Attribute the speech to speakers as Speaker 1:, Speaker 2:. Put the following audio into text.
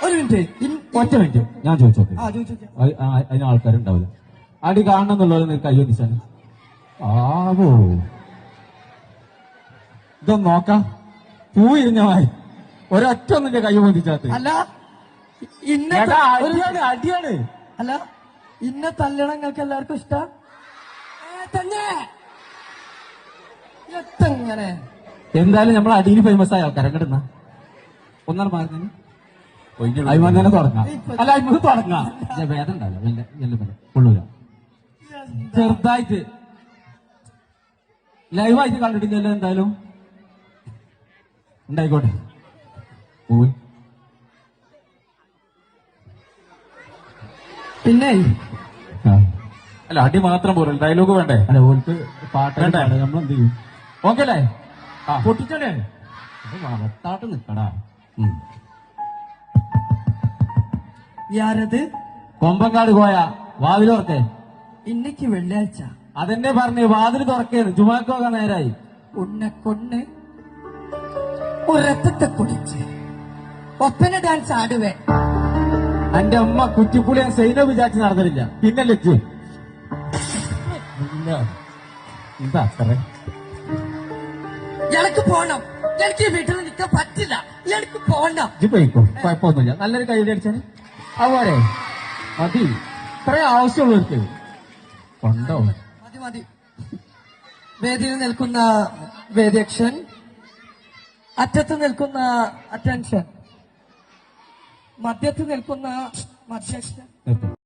Speaker 1: ഒരു മിനിറ്റ്,
Speaker 2: ഒറ്റ മിനിറ്റ് ഞാൻ ചോദിച്ചോട്ടെ. അതിന് ആൾക്കാരുണ്ടാവില്ല. അടി കാണണം എന്നുള്ളവരെ കൈ വന്നിച്ചാണ്. ആവോ ഇതൊന്ന് നോക്കാം. പൂ ഇരിഞ്ഞമായി ഒരൊറ്റ ഒന്നിന്റെ കൈ പൊന്തിച്ചാത്ത്.
Speaker 1: അല്ല
Speaker 2: അടിയാണ്.
Speaker 1: അല്ല ഇന്ന തല്ലണം നിങ്ങൾക്ക് എല്ലാവർക്കും ഇഷ്ടം തന്നെ. എത്തങ്ങനെ
Speaker 2: എന്തായാലും നമ്മൾ അടിയിൽ ഫേമസ് ആയ ആൾക്കാരെ കിടന്ന ഒന്നാണ് മാറുന്നതിന് അയിമന്ന് തന്നെ തുടങ്ങാം. അല്ല അയിമന്ന് തുടങ്ങാം. വേദന ഉണ്ടാവില്ല, കൊള്ളൂല. ചെറുതായിട്ട് ലൈവായിട്ട് കണ്ടിട്ടില്ലല്ലോ. എന്തായാലും ഉണ്ടായിക്കോട്ടെ.
Speaker 1: പിന്നെ
Speaker 2: അല്ല അടി മാത്രം പോരല്ലോ, ഡയലോഗ് വേണ്ടേ? അല്ല ഓൾക്ക് പാട്ട് വേണ്ടേ? നമ്മൾ എന്ത് ചെയ്യും? ഓക്കെ അല്ലേ? പൊട്ടിച്ചല്ലേ? വളർത്താട്ട് നിക്കടാ.
Speaker 1: യാരത്
Speaker 2: കൊമ്പങ്കാട് പോയ വാതിലോർക്കെ
Speaker 1: ഇന്നക്ക് വെള്ളിയാഴ്ച
Speaker 2: അതെന്നെ പറഞ്ഞ് വാതിൽ തുറക്കേന്ന്. ജുമാക്കൊക്കെ നേരായി.
Speaker 1: ഉന്നെ കൊണ്ണ് ഒരു രക്തത്തെ കുടിച്ച് ഒപ്പന ഡാൻസ് ആടുവേ.
Speaker 2: എന്റെ അമ്മ കുറ്റിപ്പുളി ഞാൻ സൈന വിചാരിച്ച് നടന്നില്ല. പിന്നെ ലജ്ജ് എന്താ അത്ര?
Speaker 1: എനിക്ക് പോണം. എനിക്ക് വീട്ടിൽ നിൽക്കാൻ പറ്റില്ല. എനിക്ക് പോണം.
Speaker 2: ഇജ്ജ് പോയിക്കോ, കുഴപ്പമൊന്നുമില്ല. നല്ലൊരു കൈ അടിച്ചാൽ അതുപോലെ മതി. ഇത്രേ ആവശ്യമുള്ളവർക്ക് കൊണ്ടോ
Speaker 1: മതി മതി. വേദിയിൽ നിൽക്കുന്ന വേദ്യക്ഷൻ, അറ്റത്ത് നിൽക്കുന്ന അറ്റൻഷൻ, മധ്യത്ത് നിൽക്കുന്ന മധ്യക്ഷൻ.